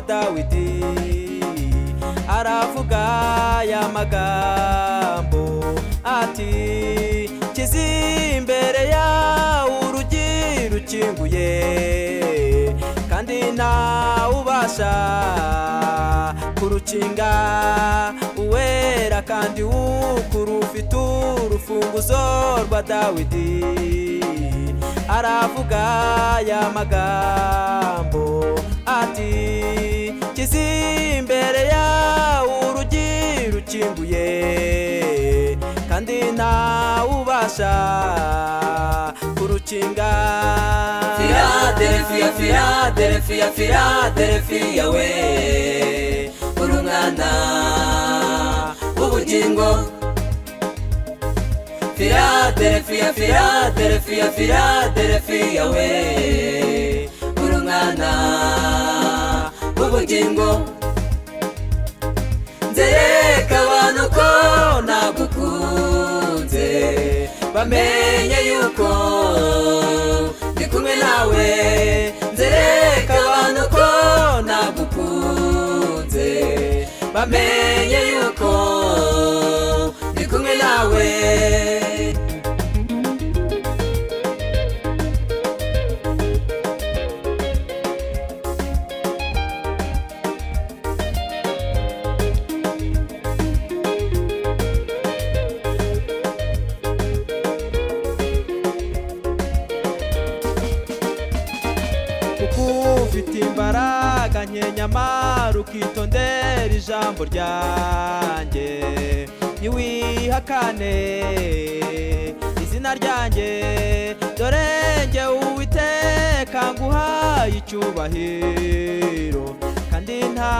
Dawidi aravuga ya magambo ati kizimbere ya urugi rukinguye kandi nta ubasha kurukinga uwera kandi ukuru ufite urufunguzo rwa Dawidi aravuga ya magambo ati kizimbere ya urugi rukinguye kandi nta ubasha kurukinga Philadelphia we urumwana ubugingo Philadelphia we urumwana ubugingo nzereka abantu ko nagukunze bamenye yuko ndi kumwe nawe nzereka abantu ko nagukunze bamenye yuko ndi kumwe nawe ufite imbaraga nkenyamara ukitondera ijambo ryanjye ntiwihakane izina ryanjye dore njye Uwiteka nguhaye icyubahiro kandi nta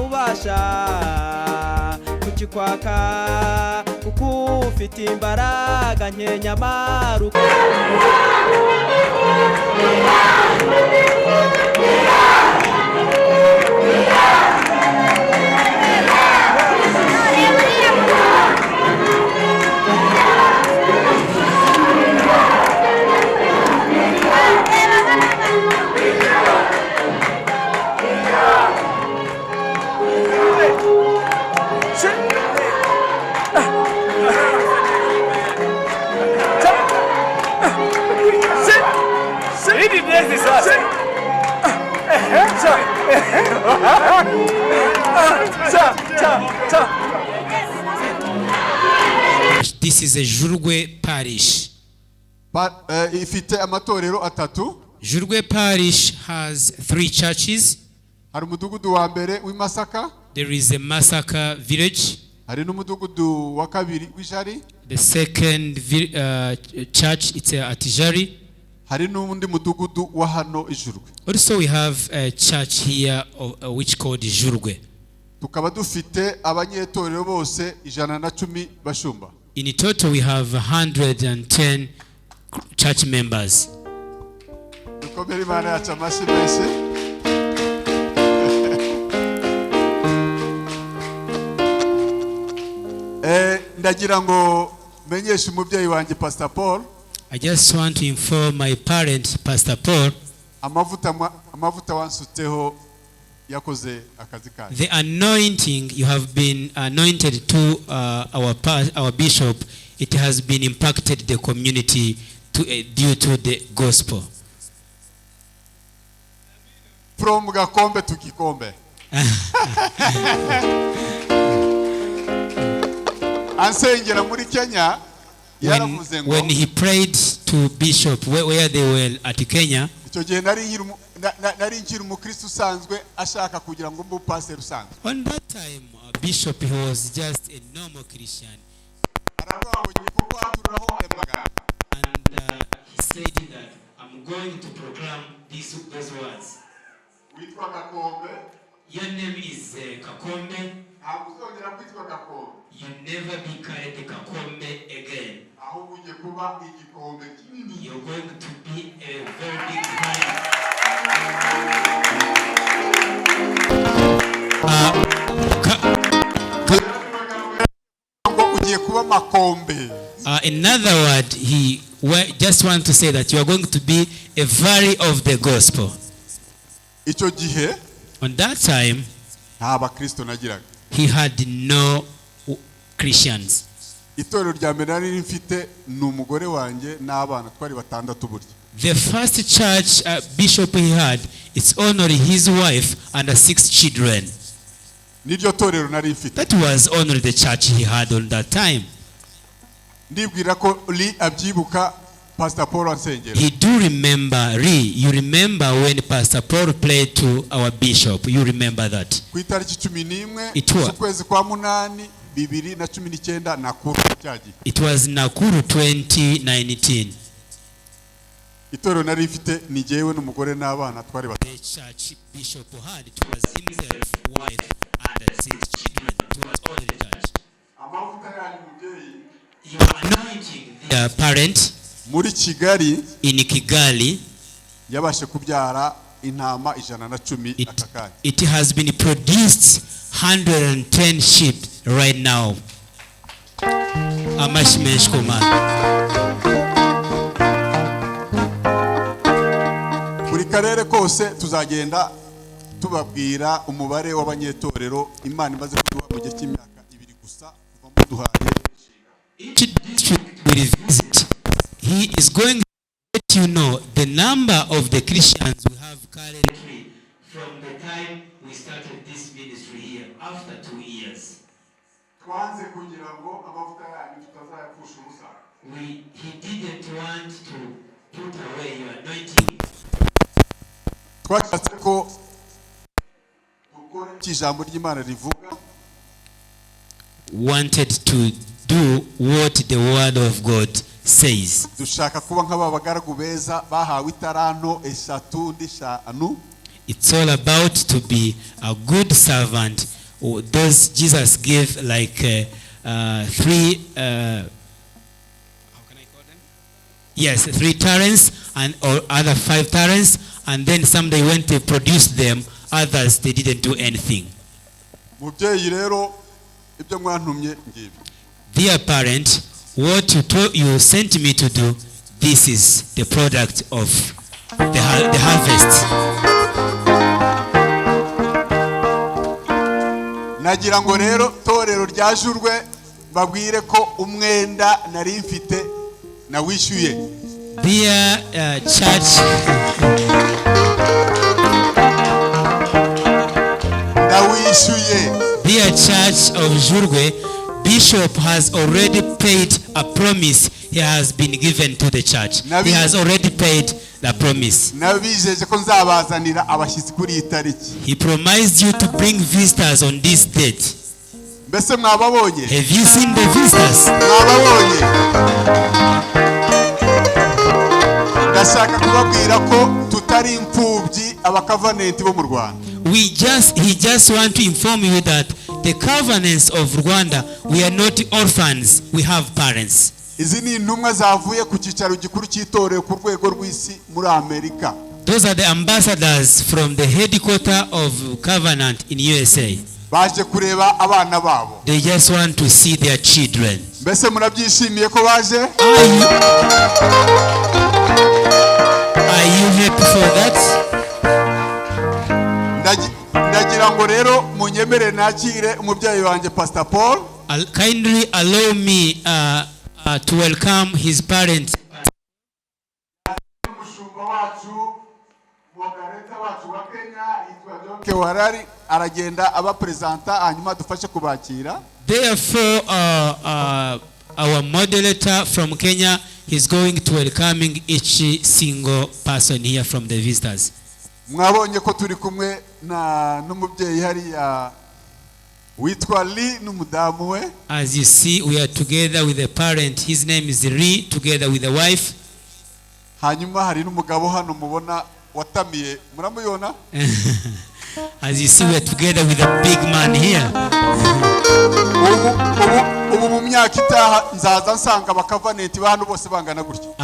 ubasha kukikwaka kuko ufite imbaraga nkenyamara This is a Jurwe parish. Ifite amatorero atatu. Jurwe parish has 3 churches. Hari umudugudu wa mbere w'Imasaka. There is a Masaka village. Hari n'umudugudu wa kabiri w'Ijari. The second church it's at Jari. Hari n'undi mudugudu wa hano Ijurwe. Also we have a church here which called Jurwe. Tukaba dufite abanyetorero bose 110 bashumba. In total we have 110 church members. Dukomere Imana yacu amashyi menshi. Ndagira ngo menyeshe umubyeyi wanjye Pastor Paul. I just want to inform my parent Pastor Paul. Amavuta wansutseho yakoze akazi kaje. The anointing you have been anointed to our bishop, it has been impacted the community due to the gospel. From gakombe to kikombe. Ansengera muri Kenya yaravuze ngo when he prayed to bishop where they were at Kenya, icyo gihe nari nkiri umukristo usanzwe ashaka kugira ngo mbe pastor usanzwe. On that time bishop he was just a normal Christian. And he said that I'm going to proclaim those words. Your name is Kakombe. You never be called Kakombe again. You're going to be a very big man. In other words, he just want to say that you are going to be a valley of the gospel. On that time, nta bakristo nagiraga. he had no Christians. Itorero rya mbere nari mfite ni umugore wanjye n'abana twari batandatu burya. The first church bishop he had, it's only his wife and 6 children. Niryo torero nari mfite. That was only the church he had on that time. Ndibwira ko li abyibuka Pastor Paul ansengera. He do remember, you remember when Pastor Paul prayed to our bishop. You remember that. Ku itariki 11 It was. z'ukwezi kwa munani 2019 Nakuru cyagiye. It was Nakuru 2019. Itorero nari mfite ni jewe n'umugore n'abana twari batatu. The church bishop had, it was himself, wife, and 6 children. It was only the church. Amavuta yanyu mubyeyi. You are anointing their parent Muri Kigali in Kigali. yabashe kubyara intama 110 akakanya. It has been produced 110 sheep right now. Amashmesh Kumar. Buri karere kose tuzagenda tubabwira umubare w'abanyetorero Imana imaze kuduha mu gihe cy'imyaka 2 gusa kuva mu duhaye. Each district will visit. He is going to let you know the number of the Christians we have currently from the time we started this ministry here after 2 years. Twanze kugira ngo amavuta yanyu tutazayapfusha ubusa. He didn't want to put away your anointing. Twashatse ko dukora ijambo ry'Imana rivuga. Wanted to do what the word of God says. Dushaka kuba nk'aba bagaragu beza bahawe itaranto 3 n'eshanu. It's all about to be a good servant. Those Jesus gave like 3 how can I call them? Yes, 3 talents and or other 5 talents, and then some they went to produce them, others they didn't do anything. Mubyeyi rero ibyo mwantumye ngibi. Dear parent, what you sent me to do, this is the product of the harvest. Nagira ngo rero torero ryajurwe babwire ko umwenda nari mfite na wishyuye. Dear church, ndawishyuye. Dear church of Jurwe, Bishop has already paid a promise he has been given to the church. He has already paid the promise. Nabijeje ko nzabazanira abashyitsi kuri itariki. He promised you to bring visitors on this date. Mbese mwababonye? Have you seen the visitors? Mwababonye? Ndashaka kubabwira ko tutari imfubyi abakavanenti bo mu Rwanda. He just want to inform you that the covenants of Rwanda, we are not orphans, we have parents. Izi ni intumwa zavuye ku cyicaro gikuru cy'itorero ku rwego rw'isi muri Amerika. Those are the ambassadors from the headquarters of covenant in USA. Baje kureba abana babo. They just want to see their children. Mbese murabyishimiye ko baje? Are you happy for that? Ndagira ngo rero munyemere nakire umubyeyi wanjye Pastor Paul. Kindly allow me to welcome his parents. Umushumba wacu Moderator wacu wa Kenya yitwa John Warari aragenda abapresenta hanyuma dufashe kubakira. Therefore our moderator from Kenya is going to welcoming each single person here from the visitors. Mwabonye ko turi kumwe n'umubyeyi hariya witwa Lee n'umudamu we. As you see, we are together with the parent. His name is Lee, together with the wife. Hanyuma hari n'umugabo hano mubona watamiye, muramubona? As you see, we are together with a big man here. Ubu mu myaka itaha nzaza nsanga abakavanenti bahano bose bangana gutya.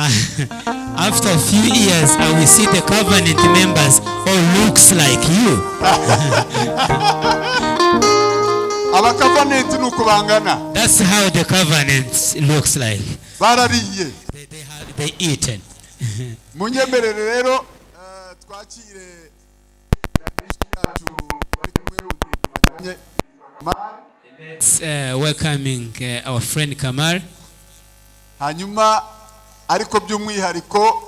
After a few years, I will see the covenant members all looks like you. Abakavanenti nuko bangana. That's how the covenant looks like. Barariye. They eaten. Munyemerere rero twakire yacu Welcoming our friend Kamar. hanyuma ariko by'umwihariko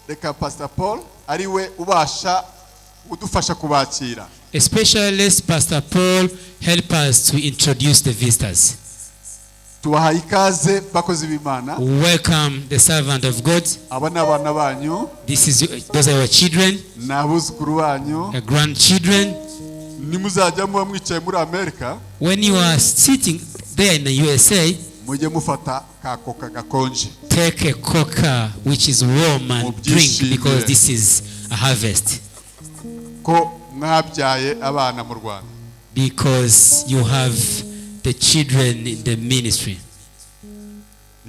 reka Pastor Paul ari we ubasha udufasha kubakira. Especially Pastor Paul help us to introduce the visitors. Tubahaye ikaze bakozi b'Imana. Welcome the servant of God. Aba ni abana banyu. Those are your children. N'abuzukuru banyu. Your grandchildren. Nimuzajya muba mwicaye muri Amerika. When you are sitting there in the USA, mujye mufata ka coca gakonje. Take a coca which is warm and drink because this is a harvest. Ko mwabyaye abana mu Rwanda. Because you have the children in the ministry.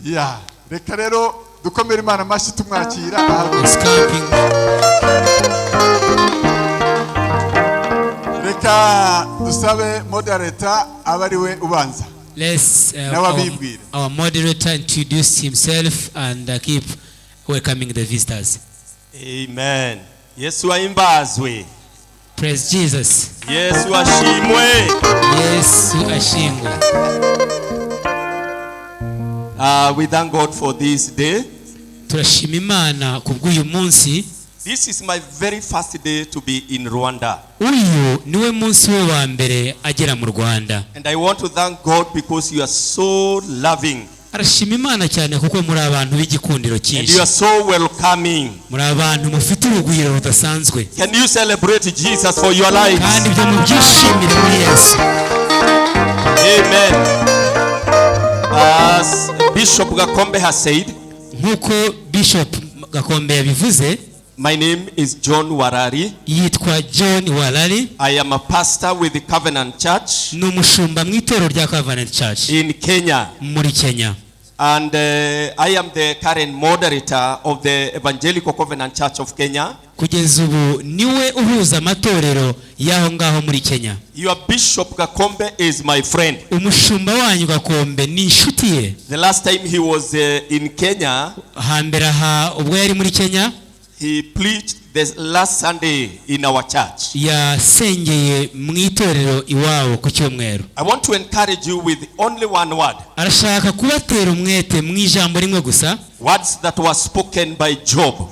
Yeah, reka rero dukomere Imana amashyi tumwakira. Reka dusabe moderator abariwe ubanza. Let's our moderator introduce himself and keep welcoming the visitors. Amen. Yesu aimbazwe. Praise Jesus. Yesu ashimwe. Yesu ashimwe. We thank God for this day. Turashima Imana kubw'uyu munsi. This is my very first day to be in Rwanda. Uyu niwe munsi we wa mbere agera mu Rwanda. And I want to thank God because you are so loving. Arashima Imana cyane kuko muri abantu b'igikundiro cyinshi. And you are so welcoming. Muri abantu mufite urugwiro rudasanzwe. Can you celebrate Jesus for your life? Kandi byo mubyishimire muri Yesu. Amen. As Bishop Gakombe has said, nkuko Bishop Gakombe yabivuze, my name is John Warari. Yitwa John Warari. I am a pastor with the Covenant Church. Numushumba mu itorero rya Covenant Church in Kenya. Muri Kenya. And I am the current moderator of the Evangelical Covenant Church of Kenya. Kugeza ubu niwe uhuza amatorero yaho ngaho muri Kenya. Your Bishop Gakombe is my friend. Umushumba wanyu Gakombe ni inshuti ye. The last time he was in Kenya, hambere aha ubwo yari muri Kenya, he preached this last Sunday in our church. Yasengeye mu itorero iwabo ku cyumweru. I want to encourage you with only one word. Arashaka kubatera umwete mu ijambo rimwe gusa. Words that were spoken by Job.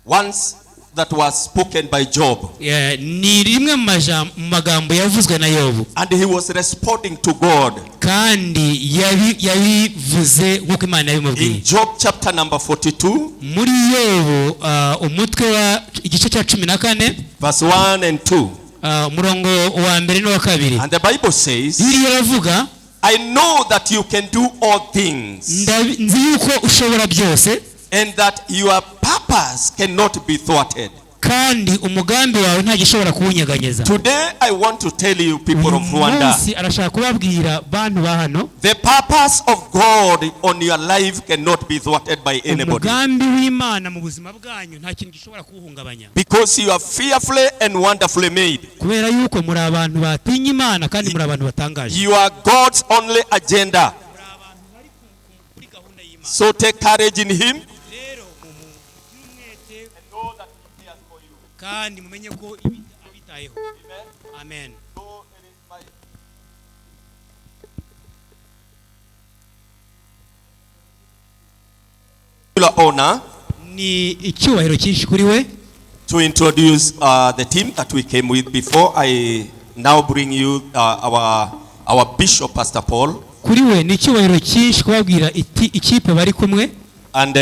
Once that was spoken by Job. Ni rimwe mu magambo yavuzwe na Yobu. And he was responding to God. Kandi yabivuze nk'uko Imana yabimubwiye. In Job chapter number 42. Muri Yobu umutwe wa igice cya 14. Verse 1 and 2. Murongo wa mbere no wa kabiri. And the Bible says, iravuga, I know that you can do all things. Nzi yuko ushobora byose. And that your purpose cannot be thwarted. Kandi umugambi wawe nta gishobora kuwunyeganyeza. Today I want to tell you, people of Rwanda, arashaka kubabwira bantu ba hano, the purpose of God on your life cannot be thwarted by anybody. Umugambi w'Imana mu buzima bwanyu nta kintu gishobora kuwuhungabanya. Because you are fearfully and wonderfully made. Kubera yuko muri abantu batinya Imana kandi muri abantu batangaje. You are God's only agenda. So take courage in Him. Kandi mumenye ko ibitayeho. Amen. Honor ni icyubahiro cyinshi kuri we to introduce the team that we came with before. I now bring you our Bishop Pastor Paul. Kuri we ni icyubahiro cyinshi kubabwira ikipe bari kumwe. And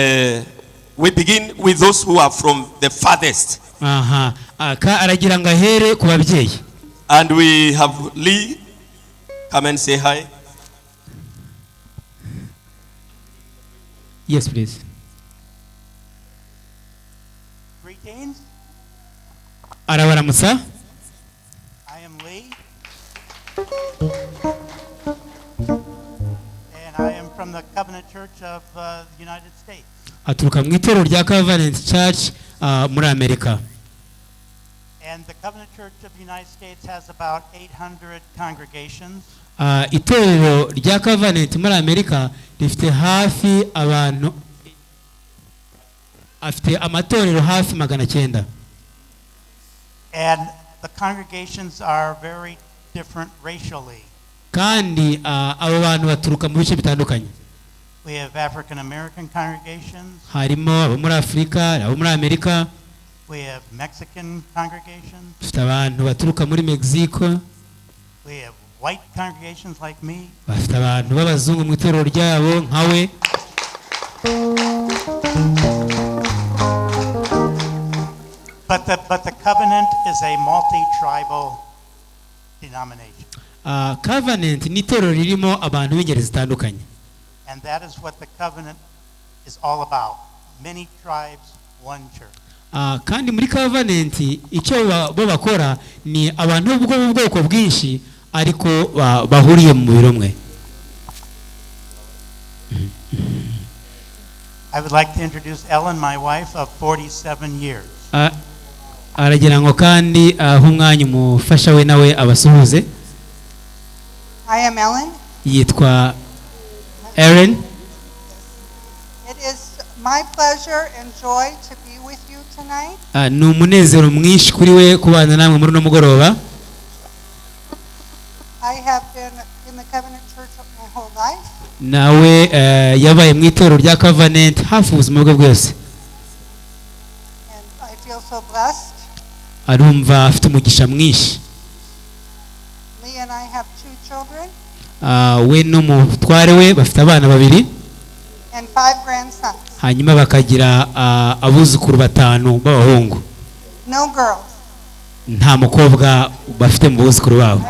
we begin with those who are from the farthest. Aragira ngo ahere ku babyeyi. And we have Lee. Come and say hi. Yes, please. Greetings. Arabaramutsa. I am Lee. And I am from the Covenant Church of the United States. Aturuka mu itorero rya Covenant Church muri Amerika. And the Covenant Church of the United States has about 800 congregations. Itorero rya Covenant muri Amerika rifite hafi abantu afite amatorero hafi 900. And the congregations are very different racially. kandi abo bantu baturuka mu bice bitandukanye. We have African American congregations. Harimo abo muri Afrika, abo muri Amerika. We have Mexican congregations. Dufite abantu baturuka muri Mexico. We have white congregations like me. Bafite abantu b'abazungu mu itorero ryabo nkawe. But the covenant is a multi-tribal denomination. Covenant ni itorero ririmo abantu b'ingeri zitandukanye. And that is what the covenant is all about. Many tribes, one church. Kandi muri covenant icyo bo bakora ni abantu b'ubwoko bwinshi ariko bahuriye mu biro umwe. I would like to introduce Ellen, my wife of 47 years. Aragira ngo kandi umwanya umufasha we nawe abasuhuze. I am Ellen. Yitwa Aaron. It is my pleasure and joy to be with you tonight. Ni umunezero mwinshi kuri we kubana namwe muri no mugoroba. I have been in the Covenant Church my whole life. Nawe yabaye mu itorero rya Covenant hafi ubuzima bwe bwose. And I feel so blessed. Arumva afite umugisha mwinshi. Lee and I have 2 children. We n'umutware we bafite abana babiri. And 5 grandsons. Hanyuma bakagira abuzukuru 5 b'abahungu. No girls. Nta mukobwa bafite mu buzukuru babo.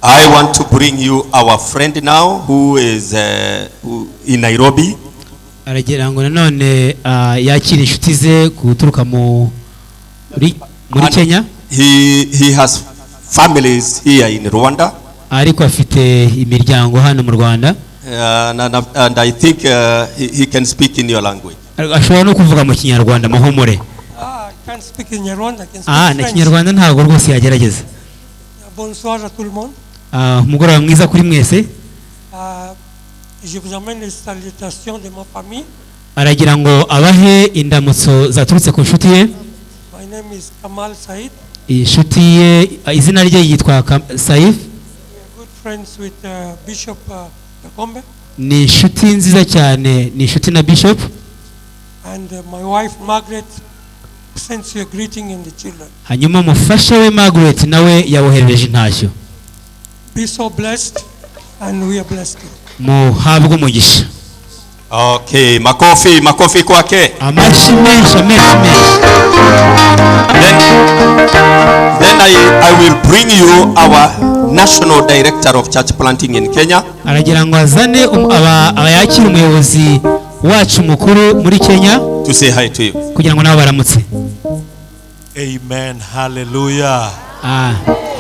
I want to bring you our friend now who is in Nairobi. Aragira ngo nanone yakira inshuti ze guturuka muri Kenya. He has families here in Rwanda. Ariko afite imiryango hano mu Rwanda. And I think he can speak in your language. Ashobora no kuvuga mu Kinyarwanda mahumure. I can't speak in Rwanda. I can speak Ni Kinyarwanda ntago rwose yagerageza. Bonsoir à tout le monde. Umugoroba mwiza kuri mwese. Je vous amène les salutations de ma famille. Aragira ngo abahe indamutso zaturutse ku nshuti ye. My name is Kamal Said. Inshuti ye izina rye yitwa Saif. We are good friends with Bishop Komeza. Ni inshuti nziza cyane, ni inshuti na Bishop. And my wife Margaret sends you a greeting in the children. Hanyuma mufasha we Margaret nawe yawoherereje intashyo. Be so blessed and we are blessed. Muhabwe umugisha. Okay, makofi kwake. Amashi menshi. Then I will bring you our national director of church planting in Kenya. Aragira ngo azane abayakira umuyobozi wacu mukuru muri Kenya to say hi to you. Kugira ngo nabo baramutse. Amen. Hallelujah.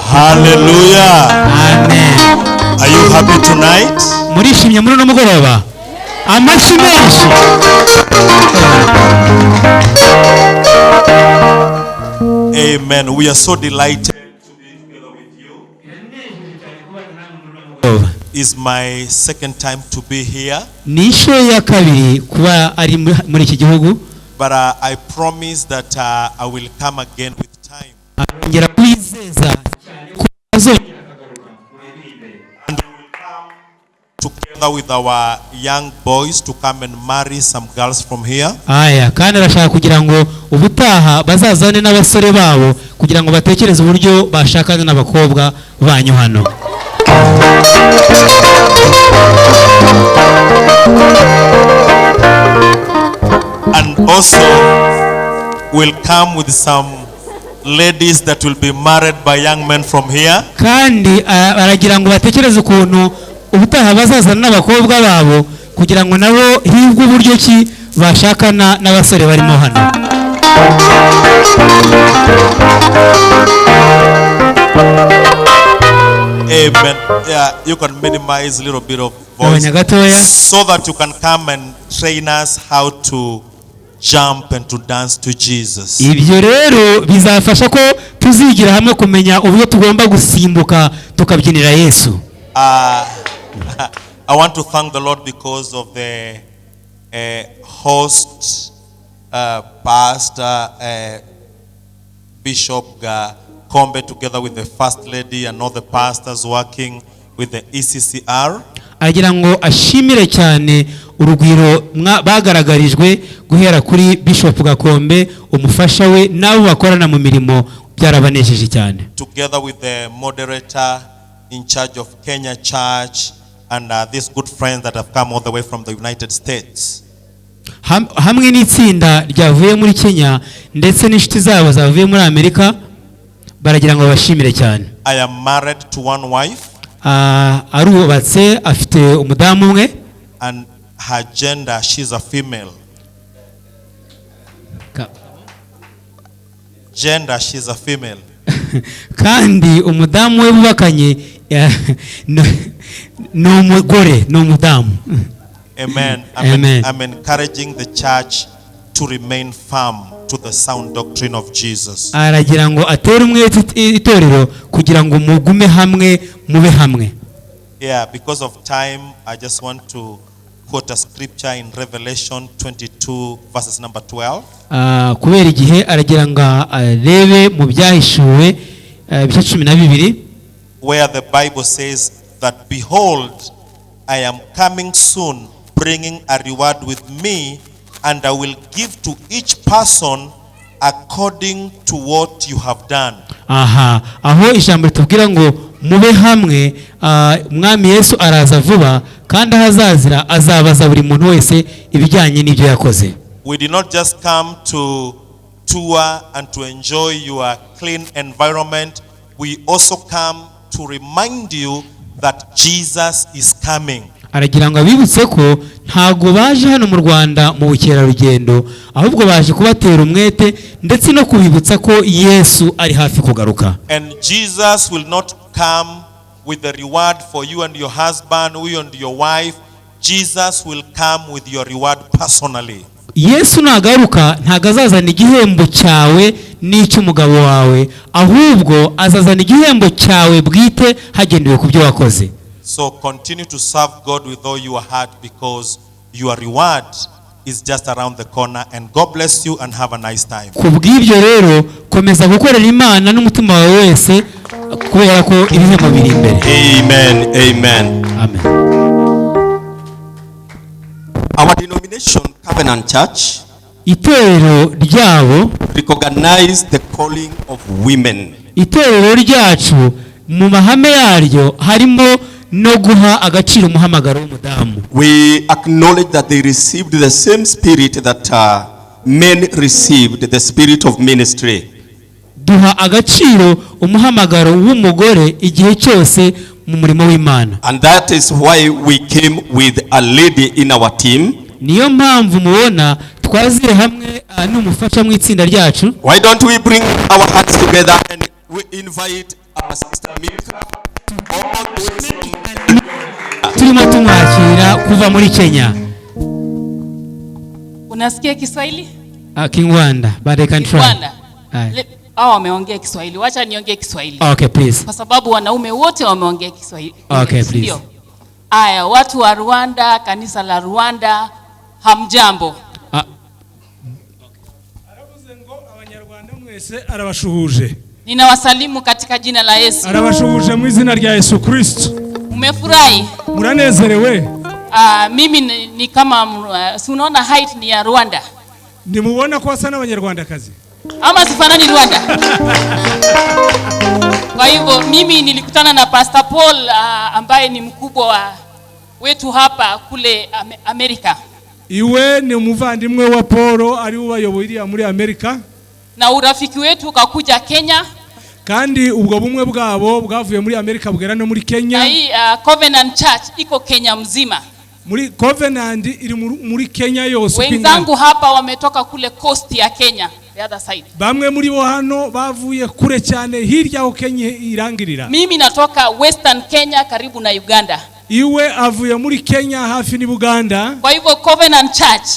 Hallelujah. Amen. Are you happy tonight? Murishimye muri no mugoroba. Amashi menshi. Amen. We are so delighted to be together with you. It's my second time to be here. Nisho ya kabiri kuba ari muri iki gihugu. But I promise that I will come again with time. Ngera kwizeza And we will come together with our young boys to come and marry some girls from here. Kandi arashaka kugira ngo ubutaha bazazane n'abasore babo kugira ngo batekereze uburyo bashakana n'abakobwa banyu hano. And also will come with some ladies that will be married by young men from here. Kandi aragira ngo batekereze ukuntu ubutaha bazazana n'abakobwa babo kugira ngo nabo hibwe uburyo ki bashakana n'abasore barimo hano. Amen. Yeah, you can minimize a little bit of voice so that you can come and train us how to jump and to dance to Jesus. Ibyo rero bizafasha ko tuzigira hamwe kumenya uburyo tugomba gusimbuka tukabyinira Yesu. I want to thank the Lord because of the host Pastor Bishop Kombe, together with the First Lady and all the pastors working with the ECCR. agira ngo ashimire cyane urugwiro bagaragarijwe guhera kuri Bishop Gakombe umufasha we nabo bakorana mu mirimo byarabanejeje cyane. Together with the moderator in charge of Kenya Church and these good friends that have come all the way from the United States. Hamwe n'itsinda ryavuye muri Kenya ndetse n'inshuti zabo zavuye muri Amerika baragira ngo bashimire cyane. I am married to one wife. Arubatse afite umudamu umwe. And her gender, she's a female. Gender, she's a female. Kandi umudamu we bubakanye no mugore no mudamu. Amen. Amen. I'm encouraging the church to remain firm to the sound doctrine of Jesus. Aragira ngo atere umwete itorero kugira ngo mugume hamwe mube hamwe. Yeah, because of time, I just want to quote a scripture in Revelation 22 verses number 12. Kubera igihe aragira ngo arebe mu byahishuwe bice 12 where the Bible says that behold, I am coming soon, bringing a reward with me, and I will give to each person according to what you have done. Aho ijambo ritubwira ngo mube hamwe, umwami Yesu araza vuba kandi ahazazira azabaza buri muntu wese ibijyanye n'ibyo yakoze. We did not just come to tour and to enjoy your clean environment. We also come to remind you that Jesus is coming. Aragira ngo abibutse ko ntago baje hano mu Rwanda mu bukerarugendo, ahubwo baje kubatera umwete ndetse no kubibutsa ko Yesu ari hafi kugaruka. And Jesus will not come with the reward for you and your husband, you and your wife. Jesus will come with your reward personally. Yesu nagaruka ntago azazana igihembo cyawe n'icy'umugabo wawe, ahubwo azazana igihembo cyawe bwite hagendewe ku byo wakoze. So continue to serve God with all your heart, because your reward is just around the corner, and God bless you and have a nice time. Kubw'ibyo rero komeza gukorera Imana n'umutima wawe wese kubera ko ibihembo biri imbere. Amen. Amen. Amen. Our denomination, Covenant Church, itorero ryabo recognize the calling of women. Itorero ryacu mu mahame yaryo harimo no guha agaciro umuhamagaro w'umudamu. We acknowledge that they received the same spirit that men received, the spirit of ministry. Duha agaciro umuhamagaro w'umugore igihe cyose mu murimo w'Imana. And that is why we came with a lady in our team. Niyo mpamvu mubona twaziye hamwe n'umufasha mu itsinda ryacu. Why don't we bring our hands together and we invite our sister Milka all the way from turimo tumwakira kuva muri Kenya. Unasikia Kiswahili? Kingwanda, but I can try. Kingwanda. Hao wameongea Kiswahili. Wacha niongee Kiswahili. Okay, please. Kwa sababu wanaume wote wameongea Kiswahili. Okay, please. Aya, watu wa Rwanda, kanisa la Rwanda, hamjambo. Aravuze ngo abanyarwanda mwese arabashuhuje. Ninawasalimu katika jina la Yesu. Arabashuhuje mu izina rya Yesu Kristo. Umefurahi? Muranezerewe? Mimi ni kama si unaona height ni ya Rwanda. Nimubona kwa sana abanyarwanda kazi. Ama sifanani Rwanda. Kwa hivyo mimi nilikutana na Pastor Paul ambaye ni mkubwa wetu hapa kule Amerika. Iwe ni umuvandimwe wa Paul ari ubayoboye muri Amerika. Na urafiki wetu ukakuja Kenya. Kandi ubwo bumwe bwabo bwavuye muri Amerika bugera no muri Kenya. Na hii Covenant Church iko Kenya mzima. Muri Covenant iri muri Kenya yose. Wenzangu hapa wametoka kule coast ya Kenya, the other side. Bamwe muri bo hano bavuye kure cyane hirya ho Kenya irangirira. Mimi natoka Western Kenya karibu na Uganda. Iwe avuye muri Kenya hafi ni Uganda. Kwa hivyo Covenant Church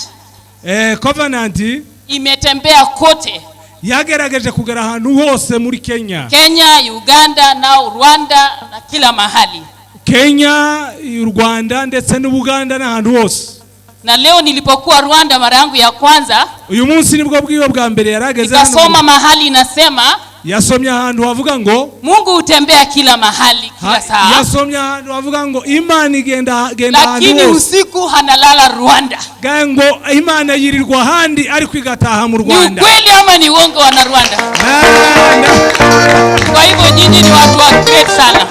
Covenant imetembea kote. Yagerageje kugera ahantu hose muri Kenya. Kenya, Uganda, na Rwanda na kila mahali. Kenya, Rwanda ndetse n'Uganda n'ahantu hose. Na leo nilipokuwa Rwanda mara yangu ya kwanza, uyu munsi nibwo bwiwe bwa mbere yarageze nikasoma mahali inasema, yasomye ahantu havuga ngo Mungu hutembea kila mahali kila saa. Yasomye ahantu havuga ngo Imana igenda ahantu lakini usiku hanalala Rwanda. Ngo Imana yirirwa handi ariko igataha mu Rwanda. Ni kweli ama ni uongo wana Rwanda? Kwa hivyo nyinyi ni watu wa great sana.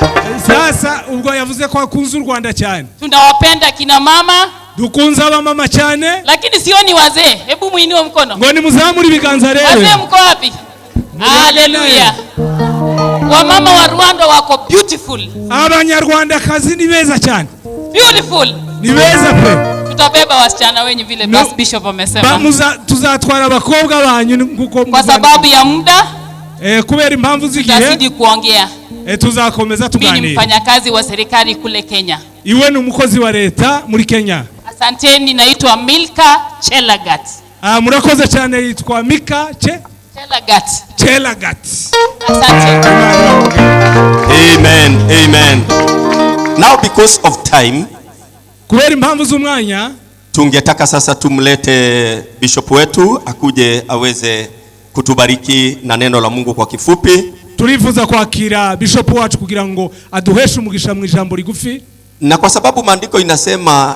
Sasa ubwo yavuze ko akunze u Rwanda cyane. Tunawapenda kina mama. Dukunza abamama cyane. Lakini sioni wazee. Hebu muinue mkono. Ngo ni muzamuri biganza rero. Wazee mko wapi? Hallelujah. Wamama wa Rwanda wako beautiful. Abanyarwanda kazi ni beza cyane. Beautiful. Ni beza pe. Tutabeba wasichana wenyu vile Bishop amesema. Tuzatwara abakobwa banyu nguko kwa sababu ya muda. Kubera impamvu zigiye. Tutazidi kuongea. Tuzakomeza tuganire. Mimi ni mfanyakazi wa serikali kule Kenya. Iwe ni umukozi wa leta muri Kenya. Asanteni, naitwa Milka Chelagat. Murakoze cyane, yitwa Mika Chelagat. Chelagat. Asante. Amen. Amen. Now because of time, kubera impamvu z'umwanya, tungetaka sasa tumlete bishop wetu akuje aweze kutubariki na neno la Mungu kwa kifupi. Turifuza kwakira bishop wacu kugira ngo aduheshe umugisha mu ijambo rigufi. Na kwa sababu maandiko inasema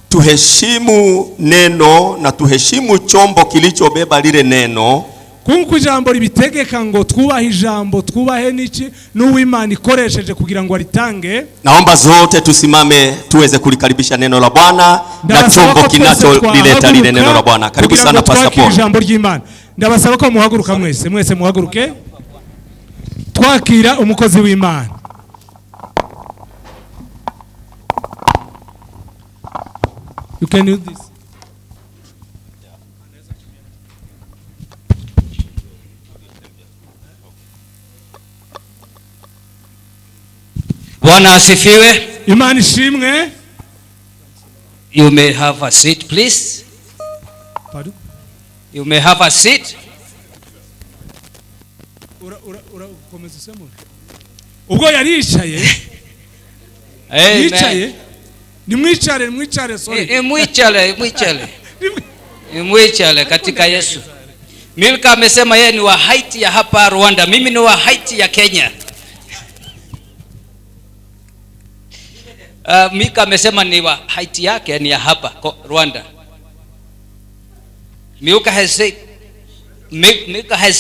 tuheshimu neno na tuheshimu chombo kilichobeba lile neno. Kunku ijambo ribitegeka ngo twubahe ijambo, twubahe niki n'uw'Imana ikoresheje kugira ngo aritange. Naomba zote tusimame tuweze kulikaribisha neno la Bwana na chombo kinacholileta lile neno la Bwana. Karibu sana Pastor Paul. Ijambo ry'Imana. Ndabasaba ko muhaguruka mwese muhaguruke. Twakira umukozi w'Imana. You can use this. Bwana asifiwe. Imani shimwe. You may have a seat, please. Pardon? You may have a seat. Komeza sema. Ubwo yari yicaye. Yicaye. Nimwicare sorry. Mwicale katika Yesu. Milka amesema yeye ni wa height ya hapa Rwanda. Mimi ni wa height ya Kenya. Milka amesema ni wa height yake ni ya hapa Rwanda. Milka has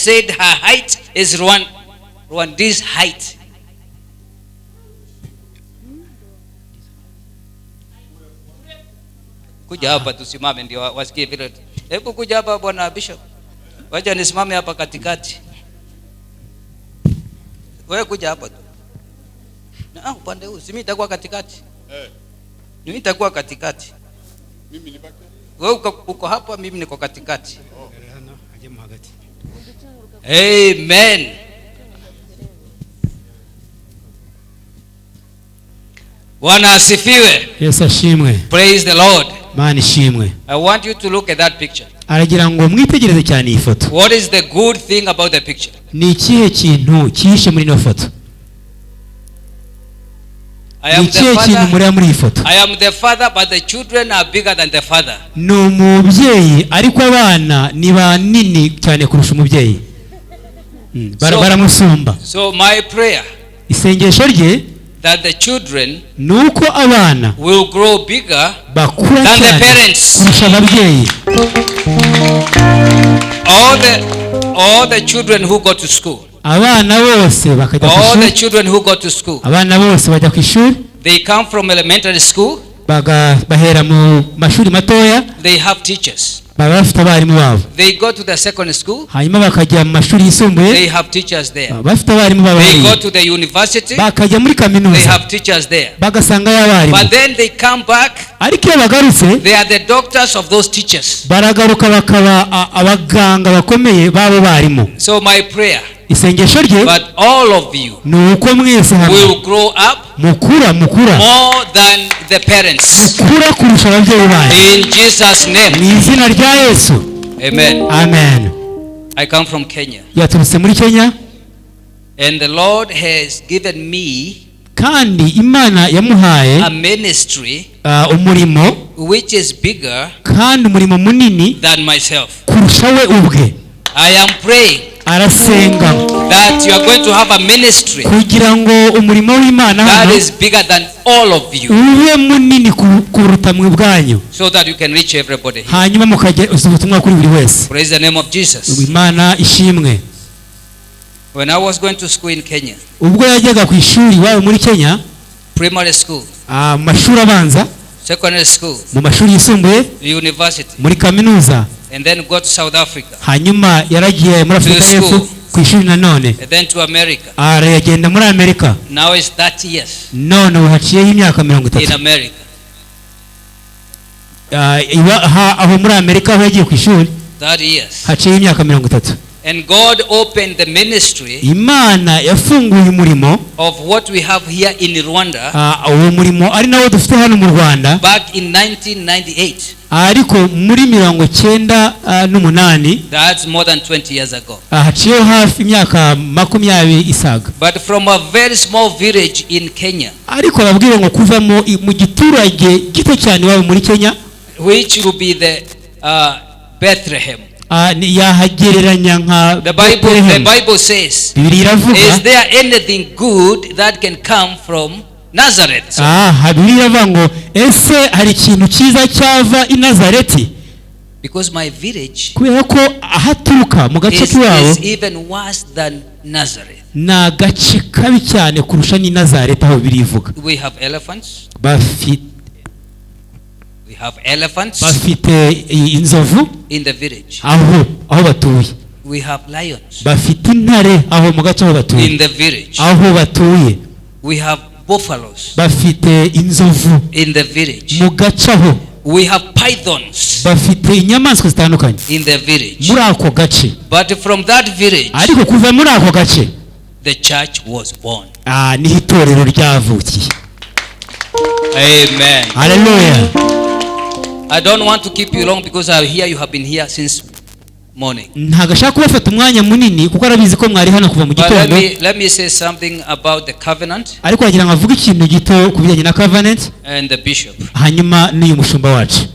said her height is Rwanda's height. Kuja hapa tusimame ndio wasikie vile. Hebu kuja hapa bwana Bishop. Wacha nisimame hapa katikati. Wewe kuja hapa tu. Na upande huu, mimi nitakuwa katikati. Mimi nitakuwa katikati. Mimi nibaki. Wewe uko hapa, mimi niko katikati. Amen. Bwana asifiwe. Yesu ashimwe. Praise the Lord. Mani shimwe. I want you to look at that picture. Aragira ngo mwitegereze cyane iyi foto. What is the good thing about the picture? Ni ikihe kintu cyihishe muri ino foto? I am the father. I am the father, but the children are bigger than the father. No umubyeyi ariko abana ni banini cyane kurusha umubyeyi. Baramusumba. So my prayer, isengesho rye, that the children nuko abana will grow bigger than the parents. Kurusha ababyeyi. All the children who go to school. Abana bose bakajya ku ishuri. All the children who go to school. Abana bose bajya ku ishuri. They come from elementary school. Bahera mu mashuri matoya. They have teachers. Bafite abarimu babo. They go to the secondary school. Hanyuma bakajya mu mashuri yisumbuye. They have teachers there. Bafite abarimu babo. They go to the university. Bakajya muri kaminuza. They have teachers there. Bagasanga y'abarimu. But then they come back. Ariko iyo bagarutse, they are the doctors of those teachers. Baragaruka bakaba abaganga bakomeye babo barimu. So my prayer, isengesho rye, but all of you nuko mwese will grow up mukura more than the parents. Mukura kurusha ababyeyi banyu. In Jesus name. Mu izina rya Yesu. Amen. Amen. I come from Kenya. Yaturutse muri Kenya. And the Lord has given me kandi Imana yamuhaye a ministry umurimo which is bigger kandi umurimo munini than myself. kurusha we ubwe. I am praying arasenga that you are going to have a ministry kugira ngo umurimo w'Imana that is bigger than all of you, ube munini kuruta mwe bwanyu, so that you can reach everybody here. hanyuma mukageza ubutumwa kuri buri wese. Praise the name of Jesus. Imana ishimwe. When I was going to school in Kenya, ubwo yajyaga ku ishuri wawe muri Kenya, primary school, mu mashuri abanza, secondary school, mu mashuri yisumbuye, university, muri kaminuza, and then go to South Africa, hanyuma yaragiye muri Afurika y'Epfo ku ishuri nanone, and then to America. aragenda muri Amerika. Now it's 30 years none haciyeho imyaka 30 in America. aho muri Amerika aho yagiye ku ishuri 30 years. haciyeho imyaka 30. And God opened the ministry Imana yafunguye umurimo of what we have here in Rwanda uwo murimo ari nawo dufite hano mu Rwanda back in 1998. ariko muri 1998, That's more than 20 years ago. haciyeho hafi imyaka 20 isaga. But from a very small village in Kenya, ariko babwire ngo kuva mu giturage gito cyane wabo muri Kenya, which will be the Bethlehem. yahagereranya nka The Bible says, Bibiliya iravuga, is there anything good that can come from Nazareth? Bibiliya iravuga ngo ese hari ikintu cyiza cyava i Nazareti? Because my village kubera ko ahaturuka mu gace k'iwabo is even worse than Nazareth. na gace kabi cyane kurusha ni Nazareti aho birivuga. We have elephants. bafite inzovu in the village. aho batuye. We have lions. bafite intare aho mu gace aho batuye. In the village. aho batuye. We have buffaloes. bafite inzovu in the village. mu gace aho. We have pythons. bafite inyamaswa zitandukanye in the village. muri ako gace. But from that village, ariko kuva muri ako gace, the church was born. ni itorero ryavukiye. Amen. Hallelujah. I don't want to keep you long because I hear you have been here since morning. ntagashaka kubafata umwanya munini kuko arabizi ko mwari hano kuva mu gitondo. Let me say something about the covenant. ariko agira ngo avuge ikintu gito ku bijyanye na covenant And the bishop. hanyuma n'uyu mushumba wacu.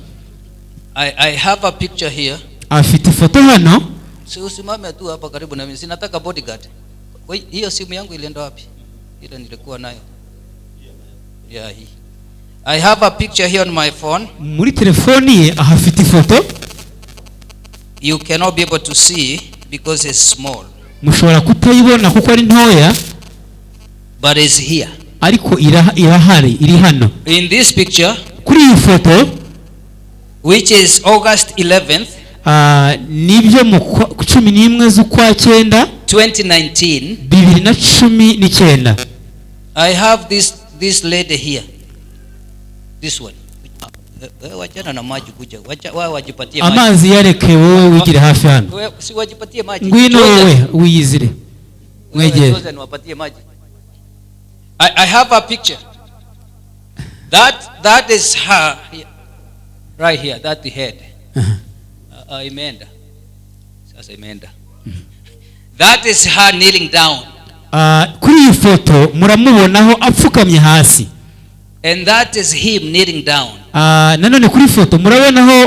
I have a picture here. afite ifoto hano. Si usimame tu hapa karibu na mimi. Sinataka bodyguard. Hiyo simu yangu ilienda wapi? Ile nilikuwa nayo. Yeah, I have a picture here on my phone. muri telefoni ye ahafite ifoto. You cannot be able to see because it's small. mushobora kutayibona kuko ari ntoya. But it's here. ariko irahari, iri hano. In this picture, kuri iyi foto, which is August 11th, nibyo mu 11 z'ukwa 9 2019, 2019. I have this lady here. This one. Wachana na maji kuja. Wajipatie maji. amazi yareke wowe wigire hafi hano. Si wajipatie maji. ngwino wowe wiyizire. mwegere. Wapatie maji. I have a picture. That is her right here, that the head. Imeenda. Sasa imeenda. That is her kneeling down. kuri iyi foto muramubonaho apfukamye hasi. And that is him kneeling down. nanone kuri foto murabonaho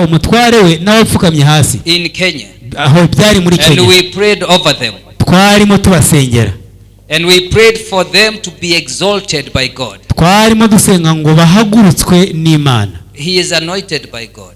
umutware we nawe apfukamye hasi. In Kenya. aho byari muri Kenya. And we prayed over them. twarimo tubasengera. And we prayed for them to be exalted by God. twarimo dusenga ngo bahagurutswe n'Imana. He is anointed by God.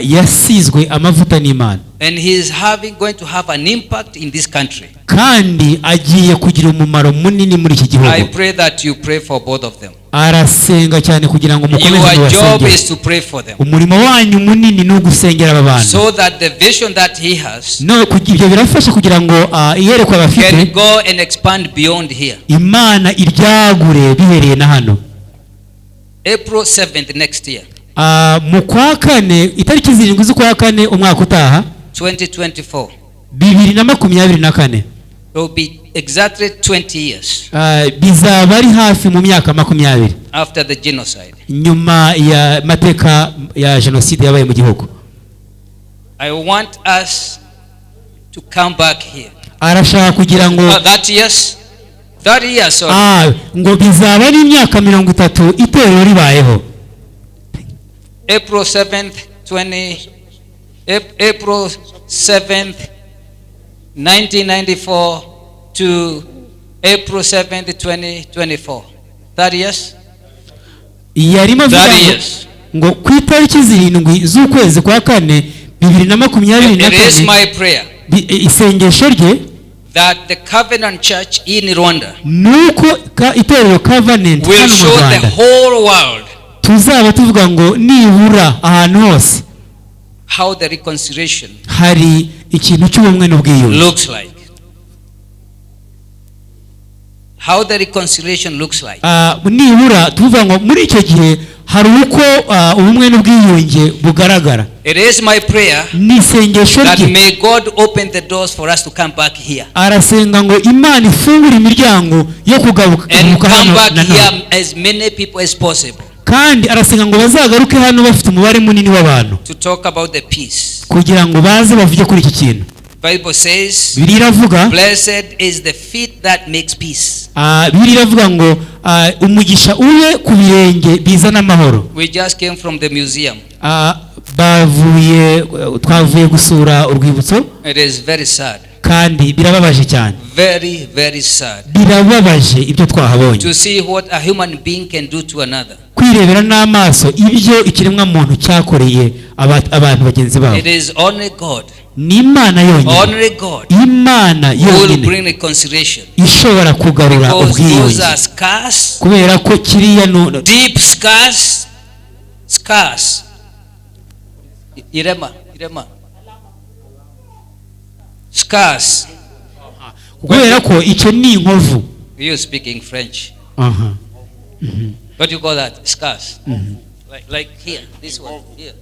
yasizwe amavuta n'Imana. And he is going to have an impact in this country. kandi agiye kugira umumaro munini muri iki gihugu. I pray that you pray for both of them. arasenga cyane kugira ngo mukomeze Your job is to pray for them. umurimo wanyu munini ni ugusengera aba bantu. So that the vision that he has ibyo birafasha kugira ngo iyerekwa bafite can go and expand beyond here. Imana iryagure bihereye na hano. April 7th next year. mu kwa 4 itariki 7 z'ukwa 4 umwaka utaha 2024. 2024. It will be exactly 20 years. bizaba ari hafi mu myaka 20 after the genocide. nyuma ya mateka ya genocide yabaye mu gihugu. I want us to come back here. arashaka kugira ngo that years 30 years, sorry. ngo bizaba ari imyaka 30 itorero ribayeho. April 7th, 1994 to April 7th, 2024. 30 years? Yarimo avuga ngo ku itariki 7 z'ukwezi kwa 4 2024. It is my prayer isengesho rye that the Covenant Church in Rwanda nuko itorero Covenant will show the whole world tuzaba tuvuga ngo nibura ahantu hose how the reconciliation hari ikintu cy'ubumwe n'ubwiyunge looks like. How the reconciliation looks like. Nibura tuvuga ngo muri icyo gihe hari uko ubumwe n'ubwiyunge bugaragara. It is my prayer that may God open the doors for us to come back here. Arasenga ngo Imana ifungure imiryango yo kugaruka and come back here as many people as possible. Kandi arasenga ngo bazagaruke hano bafite umubare munini w'abantu. To talk about the peace. Kugira ngo baze bavuge kuri iki kintu. Bible says, blessed is the feet that makes peace. Biravuga ngo umugisha ube ku birenge bizana amahoro. We just came from the museum. Twavuye gusura urwibutso. It is very sad. Kandi birababaje cyane. Very, very sad. Birababaje ibyo twahabonye. To see what a human being can do to another. Kwirebera n'amaso ibyo ikiremwa muntu cyakoreye abantu bagenzi babo. It is only God. Ni Imana yonyine. Only God. Imana yonyine. Will bring reconciliation. Ishobora kugarura ubwiyunge. Those are scars. Kubera ko kiriya deep scars. Scars. Irema. Scars. Kubera ko icyo ni inkovu. You speaking French. What do you call that? Scars. Like here, this one here.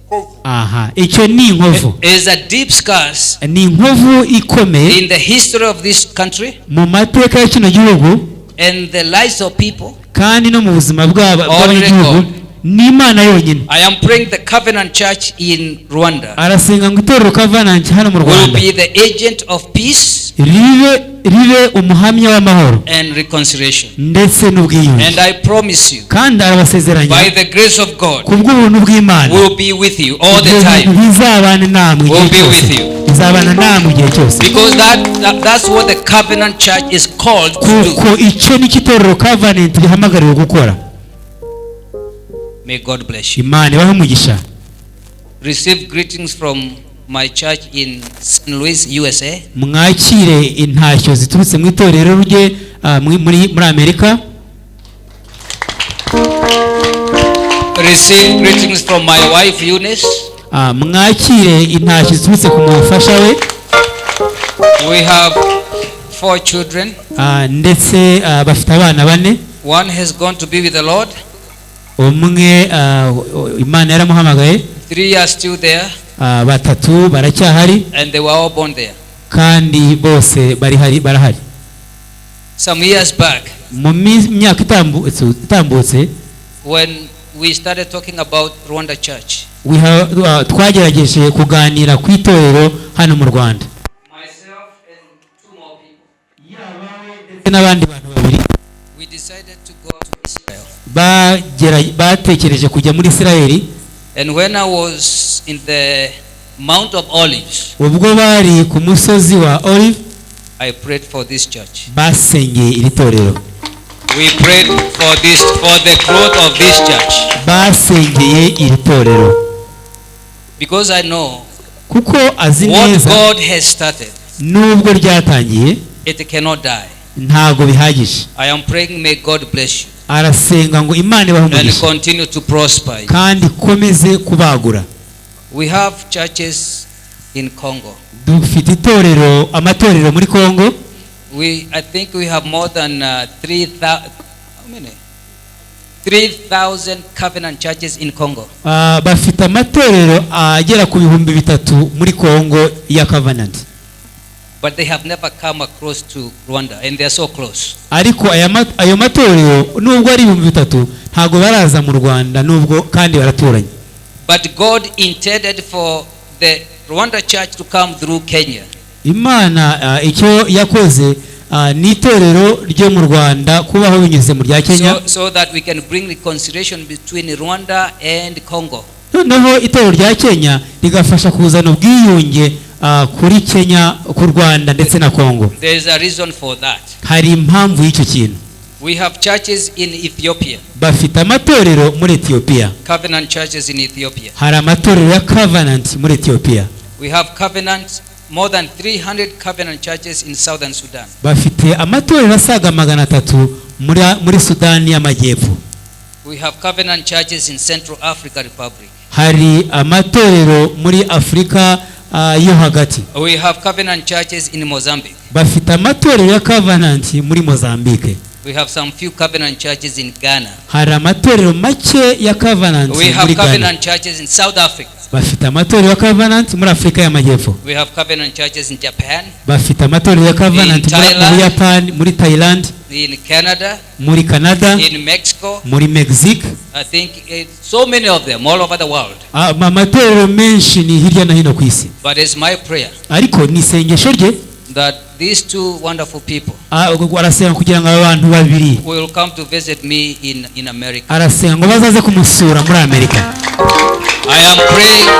Icyo ni inkovu. Is a deep scars. Ni inkovu ikomeye. In the history of this country. Mu mateka ya kino gihugu. And the lives of people. Kandi no mu buzima bw'abanyagihugu. Ni Imana yonyine. I am praying the Covenant Church in Rwanda. Arasenga ngo itorero Covenant hano mu Rwanda. Will be the agent of peace. Ribe umuhamya w'amahoro. And reconciliation. Ndetse n'ubwiyunge. And I promise you. Kandi arabasezeranya. By the grace of God. Kubw'ubuntu bw'Imana. Will be with you all the time. Bizabana namwe igihe cyose. Will be with you. Bizabana namwe igihe cyose. Because that's what the Covenant Church is called to do. Kuko icyo ni itorero Covenant rihamagariwe gukora. May God bless you. Imana ibahe umugisha. Receive greetings from my church in St. Louis, USA. Mwakire intashyo ziturutse mu itorero rye muri Amerika. Receive greetings from my wife Eunice. Mwakire intashyo ziturutse ku mufasha we. We have 4 children. Ndetse bafite abana 4. One has gone to be with the Lord. Umwe Imana yaramuhamagaye. 3 are still there. 3 baracyahari. And they were all born there. Kandi bose barahari. Some years back. Mu myaka itambutse. When we started talking about Rwanda Church. Twagerageje kuganira ku itorero hano mu Rwanda. Myself and 2 more people. N'abandi bantu 2. We decided to go to Israel. Batekereje kujya muri Isirayeli. And when I was in the Mount of Olives, ubwo bari ku musozi wa Olive, I prayed for this church. Basengeye iri torero. We prayed for the growth of this church. Basengeye iri torero. Because I know kuko azi what neza God has started. Nubwo ryatangiye, it cannot die. Ntago bihagije. I am praying may God bless you. Arasenga ngo Imana ibahe umugisha. And continue to prosper you. Kandi komeze kubagura. We have churches in Congo. Dufite amatorero muri Congo. I think we have more than 3,000 covenant churches in Congo. Bafite amatorero agera ku 3,000 muri Congo ya Covenant. But they have never come across to Rwanda and they are so close. Ariko ayo matorero nubwo ari 3,000 ntago baraza mu Rwanda nubwo kandi baraturanye. But God intended for the Rwanda church to come through Kenya. Imana icyo yakoze n'itorero ryo mu Rwanda kubaho binyuze mu rya Kenya, so that we can bring reconciliation between Rwanda and Congo. noneho itorero rya Kenya rigafasha kuzana ubwiyunge kuri Kenya, ku Rwanda ndetse na Congo. There is a reason for that. Hari impamvu y'icyo kintu. We have churches in Ethiopia. Bafite amatorero muri Ethiopia. Covenant churches in Ethiopia. Hari amatorero ya Covenant muri Ethiopia. We have covenant, more than 300 covenant churches in southern Sudan. Bafite amatorero asaga 300 muri Sudani y'Amajyepfo. We have covenant churches in Central Africa Republic. Hari amatorero muri Afrika yo hagati. We have covenant churches in Mozambique. Bafite amatorero ya Covenant muri Mozambique. We have some few covenant churches in Ghana. Hari amatorero make ya Covenant muri Ghana. We have covenant churches in South Africa. Bafite amatorero ya Covenant muri Afrika y'Amajyepfo. We have covenant churches in Japan. Bafite amatorero ya Covenant muri Japan, muri Thailand, in Canada, muri Canada, in Mexico, muri Mexique. I think so many of them all over the world. Amatorero menshi ni hirya no hino ku isi. But it's my prayer Ariko ni isengesho rye that these two wonderful people arasenga kugira ngo abantu babiri will come to visit me in America. Arasenga ngo bazaze kumusura muri Amerika. I am praying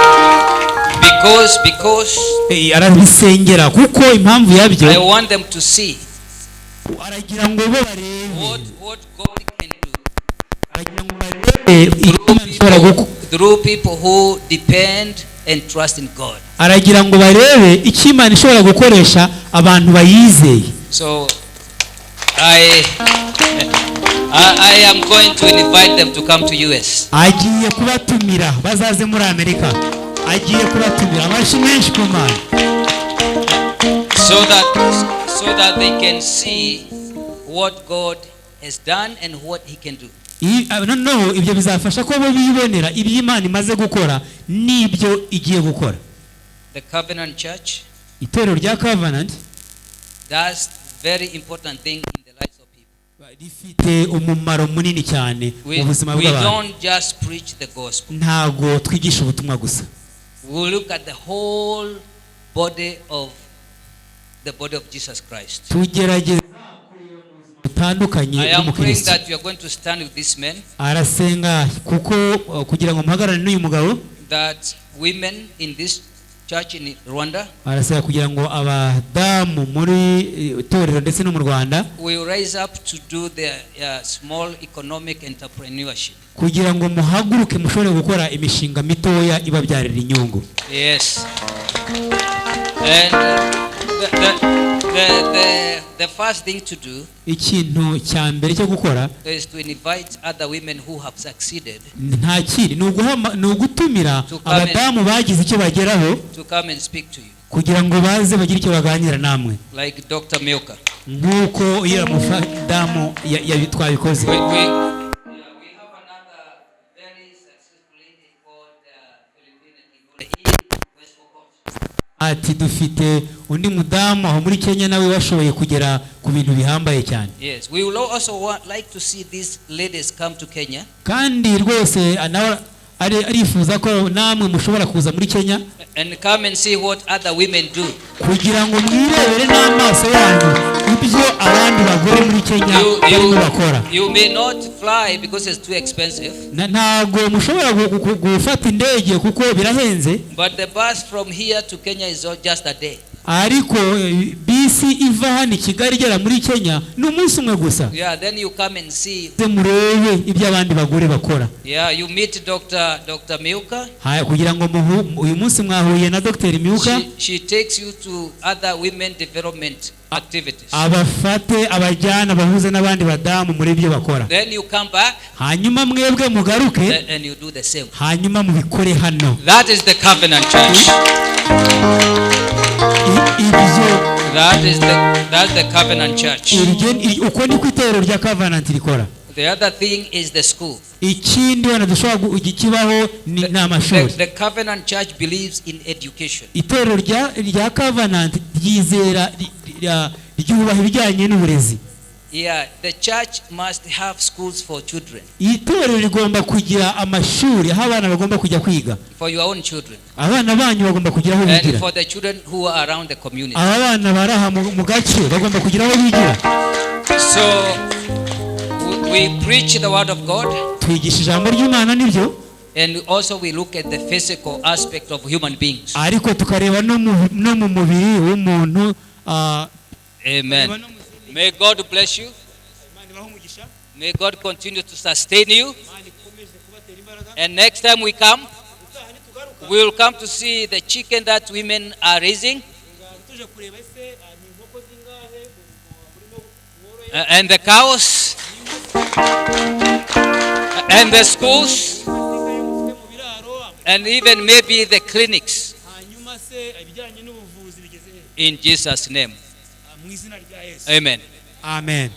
because arabisengera kuko impamvu yabyo I want them to see aragira ngo bo barebe what God can do. Aragira ngo barebe through people who depend and trust in God. Aragira ngo barebe icyo Imana ishobora gukoresha abantu bayizeye. So I am going to invite them to come to US. Agiye kubatumira bazaze muri Amerika. Agiye kubatumira abashi menshi ku Mana. So that they can see what God has done and what he can do. No, ibyo bizafasha ko bo bibonera ibyo Imana imaze gukora n'ibyo igiye gukora. The Covenant Church, itorero rya Covenant, does very important thing in the lives of people. Rifite umumaro munini cyane mu buzima bw'abantu. We don't just preach the gospel. Ntago twigisha ubutumwa gusa. We look at the whole body of Jesus Christ. Tugerageza utandukanye I am praying n'umukristo. that you are going to stand with this man. Arasenga kuko kugira ngo muhagarane n'uyu mugabo. That women in this church in Rwanda. Arasenga kugira ngo abadamu muri itorero ndetse no mu Rwanda will rise up to do their small economic entrepreneurship. Kugira ngo muhaguruke mushobore gukora imishinga mitoya ibabyarira inyungu. Yes. And the first thing to do ikintu cya mbere cyo gukora is to invite other women who have succeeded nta kiri ni ugutumira abadamu bagize icyo bageraho to come and speak to you, kugira ngo baze bagire icyo baganira namwe, like Dr. Milka, nk'uko uriya mufadamu twabikoze. we have another very successful lady called Iguhe. Ati dufite undi mudamu aho muri Kenya nawe washoboye kugera ku bintu bihambaye cyane. Yes, we will also like to see these ladies come to Kenya. Kandi rwose arifuza ko namwe mushobora kuza muri Kenya and come and see what other women do. Kugira ngo mwirebere n'amaso yanyu ibyo abandi bagore muri Kenya barimo bakora. You may not fly because it's too expensive. Ntago mushobora gufata indege kuko birahenze. But the bus from here to Kenya is just a day. Ariko bisi iva hano Kigali igera muri Kenya ni umunsi umwe gusa. Yeah, then you come and see. Murebe ibyo abandi bagore bakora. Yeah, you meet Dr. Milka. Kugira ngo uyu munsi mwahuye na Dr. Milka. She takes you to other women development activities. Abafate abajyana bahuze n'abandi badamu muri ibyo bakora. Then you come back. Hanyuma mwebwe mugaruke. And you do the same. Hanyuma mubikore hano. That is the Covenant Church. That's the Covenant Church. Uko ni ku itorero rya Covenant rikora. The other thing is the school. Ikindi wana dushobora kukibaho ni amashuri. The Covenant Church believes in education. Itorero rya Covenant ryizera ryubaha ibijyanye n'uburezi. Yeah, the church must have schools for children. itorero rigomba kugira amashuri aho abana bagomba kujya kwiga. For your own children. Abana banyu bagomba kugira aho bigira. And for the children who are around the community. Abana baraha mu gace bagomba kugira aho bigira. So we preach the word of God. Twigisha ijambo ry'Imana nibyo. And also we look at the physical aspect of human beings. Ariko tukareba no mu mubiri w'umuntu. Amen. May God bless you. May God continue to sustain you. And next time we come, we will come to see the chicken that women are raising. And the cows. And the schools. And even maybe the clinics. In Jesus' name. Amen. Amen.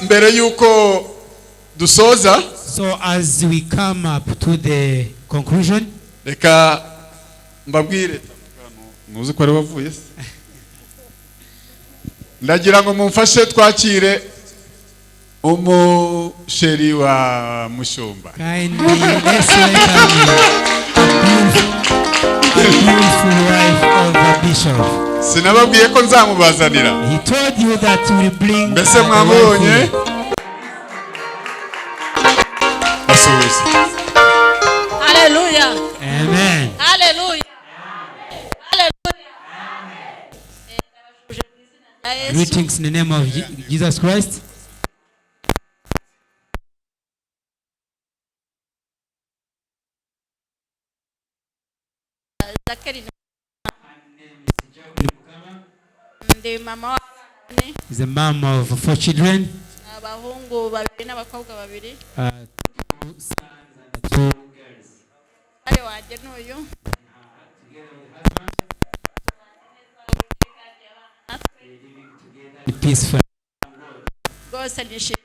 mbere yuko dusoza, so as we come up to the conclusion, reka mbabwire muzi ko ari wavuye se, ndagira ngo mumfashe twakire umusheri wa mushumba. Kindly let's welcome a beautiful wife of a bishop. Sinababwiye ko nzamubazanira. He told you that we bring. Mbese mwamubonye? Asubiza. Hallelujah. Amen. Hallelujah. Hallelujah. Greetings in the name of Jesus Christ. He's a mom of 4 children. Abahungu babiri n'abakobwa babiri. 2 sons and 2 girls. Ari waje n'uyu. Peaceful. Rwose nishimye